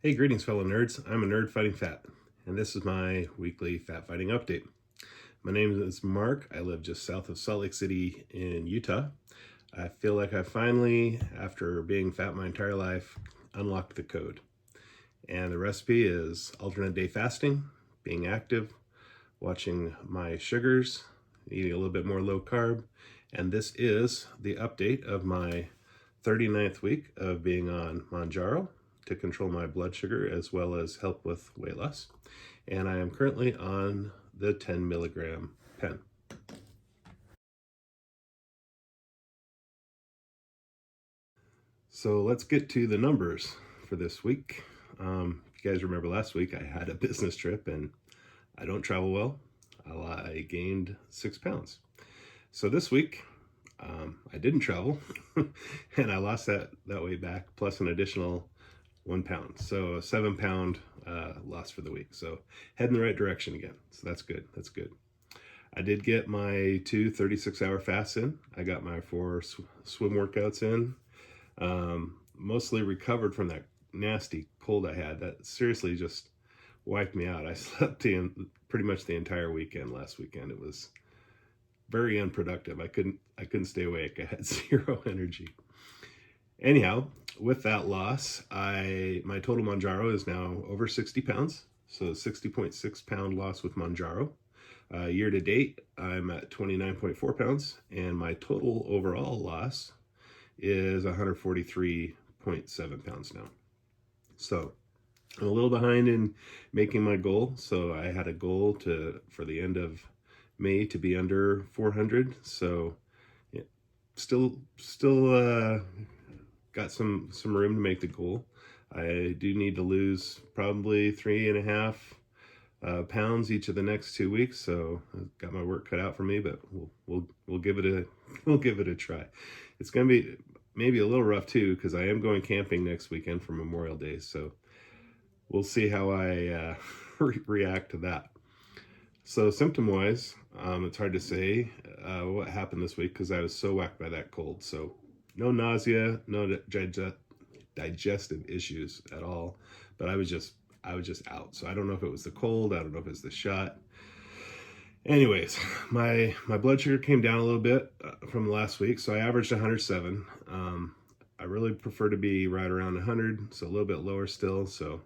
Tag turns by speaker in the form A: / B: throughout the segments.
A: Hey, greetings fellow nerds. I'm a nerd fighting fat, and this is my weekly fat fighting update. My name is Mark. I live just south of Salt Lake City in Utah. I feel like I finally, after being fat my entire life, unlocked the code. And the recipe is alternate day fasting, being active, watching my sugars, eating a little bit more low carb, and this is the update of my 39th week of being on Mounjaro to control my blood sugar as well as help with weight loss. And I am currently on the 10 milligram pen. So let's get to the numbers for this week. If you guys remember last week, I had a business trip and I don't travel well. I gained 6 pounds. So this week, I didn't travel and I lost that weight back plus an additional 1 pound. So a 7 pound loss for the week. So heading the right direction again. So that's good. That's good. I did get my 2 36-hour fasts in. I got my 4 swim workouts in. Mostly recovered from that nasty cold I had. That seriously just wiped me out. I slept in pretty much the entire weekend last weekend. It was very unproductive. I couldn't stay awake. I had zero energy. Anyhow, with that loss, my total Mounjaro is now over 60 pounds. So 60.6 pound loss with Mounjaro. Year to date, I'm at 29.4 pounds, and my total overall loss is 143.7 pounds now. So I'm a little behind in making my goal. So I had a goal for the end of May to be under 400. So yeah, still got some room to make the goal. I do need to lose probably 3.5 pounds each of the next 2 weeks, so I've got my work cut out for me, but we'll give it a try. It's gonna be maybe a little rough too, because I am going camping next weekend for Memorial Day, so we'll see how I react to that. So symptom-wise, it's hard to say what happened this week because I was so whacked by that cold. So no nausea, no digestive issues at all, but I was just out. So I don't know if it was the cold, I don't know if it's the shot. Anyways, my blood sugar came down a little bit from last week, so I averaged 107. I really prefer to be right around 100, so a little bit lower still. So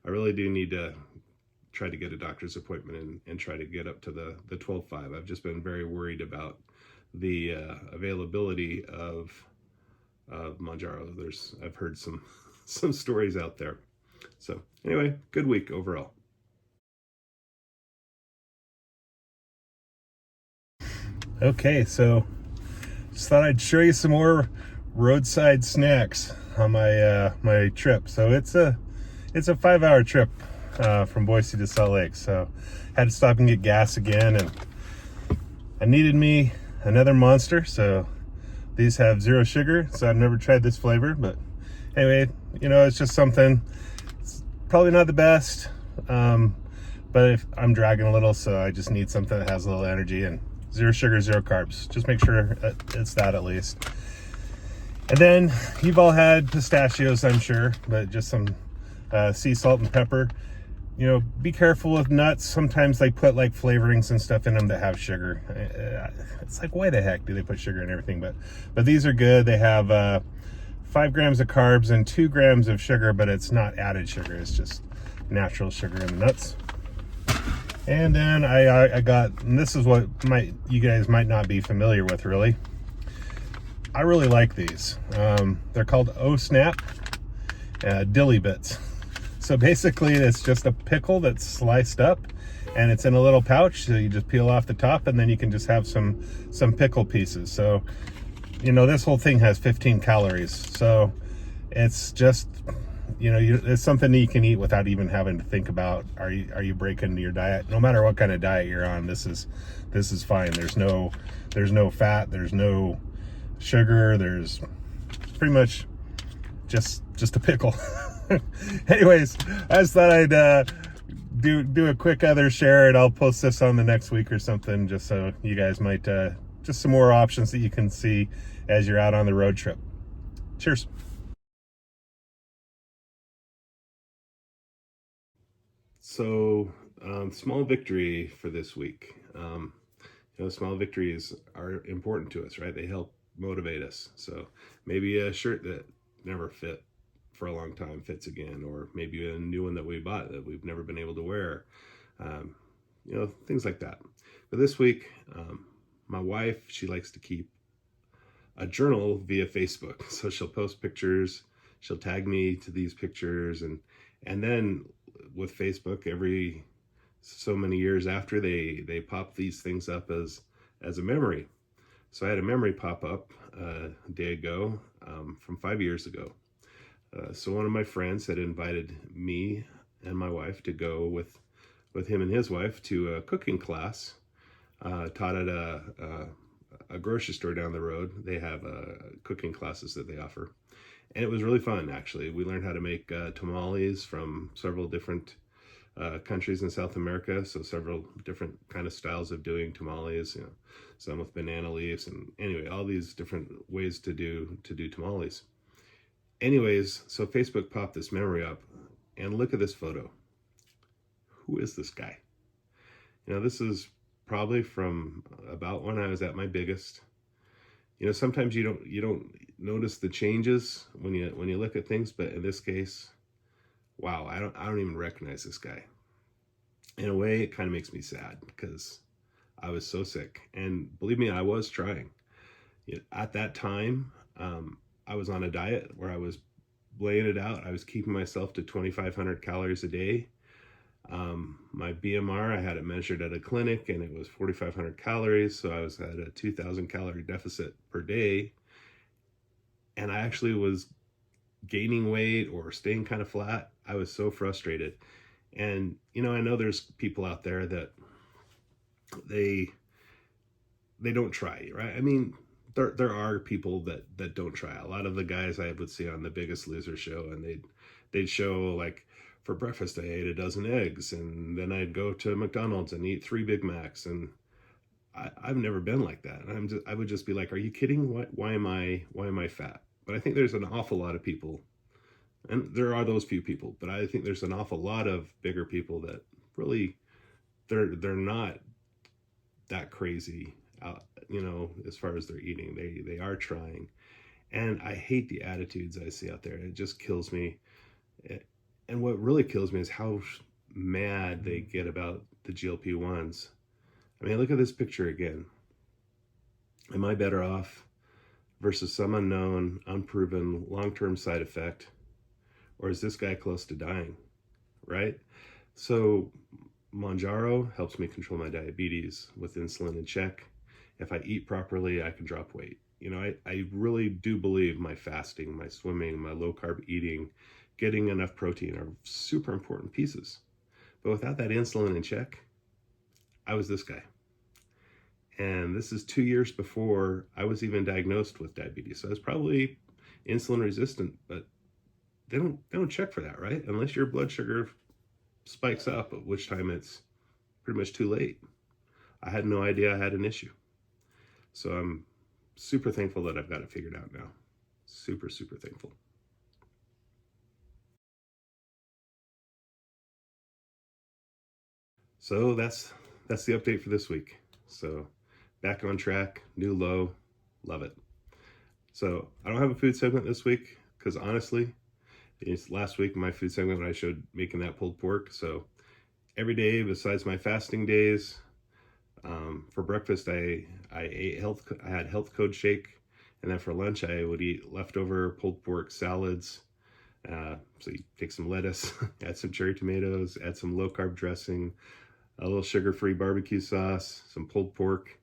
A: I really do need to try to get a doctor's appointment and try to get up to the 12.5. I've just been very worried about the availability of Mounjaro. I've heard some stories out there. So anyway, good week overall. Okay, so just thought I'd show you some more roadside snacks on my trip. So it's a 5-hour trip from Boise to Salt Lake. So had to stop and get gas again, and I needed me another Monster. So these have 0 sugar, so I've never tried this flavor, but anyway, it's just something. It's probably not the best, but if I'm dragging a little, so I just need something that has a little energy, and 0 sugar, 0 carbs. Just make sure it's that at least. And then you've all had pistachios, I'm sure, but just some sea salt and pepper. Be careful with nuts. Sometimes they put like flavorings and stuff in them that have sugar. It's like, why the heck do they put sugar in everything? But these are good. They have 5 grams of carbs and 2 grams of sugar, but it's not added sugar. It's just natural sugar in the nuts. And then I got, and this is what you guys might not be familiar with really. I really like these. They're called O-Snap Dilly Bits. So basically it's just a pickle that's sliced up and it's in a little pouch. So you just peel off the top and then you can just have some pickle pieces. So, this whole thing has 15 calories. So it's just, it's something that you can eat without even having to think about, are you breaking your diet? No matter what kind of diet you're on, this is fine. There's no fat, there's no sugar, there's pretty much just a pickle. Anyways, I just thought I'd do a quick other share, and I'll post this on the next week or something, just so you guys might just some more options that you can see as you're out on the road trip. Cheers. So, small victory for this week. Small victories are important to us, right? They help motivate us. So maybe a shirt that never fit for a long time fits again, or maybe a new one that we bought that we've never been able to wear. Things like that. But this week, my wife, she likes to keep a journal via Facebook. So she'll post pictures, she'll tag me to these pictures, and then with Facebook, every so many years after, they pop these things up as a memory. So I had a memory pop up a day ago from 5 years ago. So one of my friends had invited me and my wife to go with him and his wife to a cooking class taught at a grocery store down the road. They have cooking classes that they offer. And it was really fun, actually. We learned how to make tamales from several different countries in South America. So several different kind of styles of doing tamales, some with banana leaves, and anyway, all these different ways to do tamales. Anyways, so Facebook popped this memory up, and look at this photo. Who is this guy? This is probably from about when I was at my biggest. Sometimes you don't notice the changes when you look at things, but in this case, wow, I don't even recognize this guy. In a way, it kind of makes me sad because I was so sick, and believe me, I was trying. At that time, I was on a diet where I was laying it out. I was keeping myself to 2,500 calories a day. My BMR, I had it measured at a clinic, and it was 4,500 calories. So I was at a 2,000 calorie deficit per day. And I actually was gaining weight or staying kind of flat. I was so frustrated. And, I know there's people out there that they don't try, right? I mean, there are people that don't try. A lot of the guys I would see on the Biggest Loser show, and they'd show, like, for breakfast I ate a dozen eggs, and then I'd go to McDonald's and eat 3 Big Macs, and I've never been like that. And I would just be like, are you kidding? Why am I fat? But I think there's an awful lot of people, and there are those few people, but I think there's an awful lot of bigger people that really they're not that crazy, as far as their eating. They are trying, and I hate the attitudes I see out there. It just kills me. And what really kills me is how mad they get about the GLP-1s. I mean, look at this picture again. Am I better off versus some unknown, unproven, long-term side effect? Or is this guy close to dying, right? So Mounjaro helps me control my diabetes with insulin in check. If I eat properly, I can drop weight. I really do believe my fasting, my swimming, my low-carb eating, getting enough protein are super important pieces. But without that insulin in check, I was this guy. And this is 2 years before I was even diagnosed with diabetes. So I was probably insulin resistant, but they don't check for that, right? Unless your blood sugar spikes up, at which time it's pretty much too late. I had no idea I had an issue. So I'm super thankful that I've got it figured out now. Super, super thankful. So that's the update for this week. So back on track, new low, love it. So I don't have a food segment this week because honestly, it's last week my food segment when I showed making that pulled pork. So every day besides my fasting days, for breakfast I had health code shake, and then for lunch I would eat leftover pulled pork salads. So you take some lettuce, add some cherry tomatoes, add some low carb dressing, a little sugar-free barbecue sauce, some pulled pork,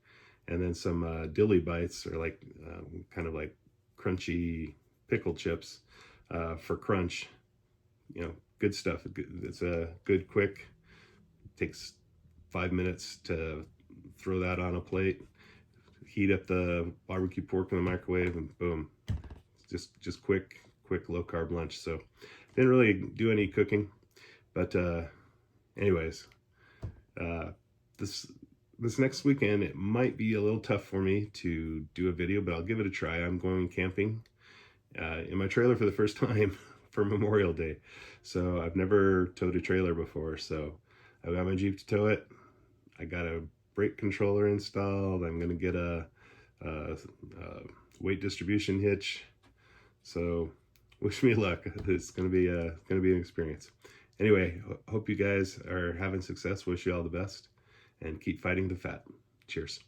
A: and then some Dilly bites, or like kind of like crunchy pickle chips for crunch. Good stuff. It's a good, quick. Takes 5 minutes to throw that on a plate. Heat up the barbecue pork in the microwave, and boom, just quick low carb lunch. So didn't really do any cooking, but anyways. This next weekend, it might be a little tough for me to do a video, but I'll give it a try. I'm going camping in my trailer for the first time for Memorial Day. So I've never towed a trailer before, so I've got my Jeep to tow it. I got a brake controller installed. I'm gonna get a weight distribution hitch. So wish me luck. It's gonna be an experience. Anyway, hope you guys are having success. Wish you all the best, and keep fighting the fat. Cheers.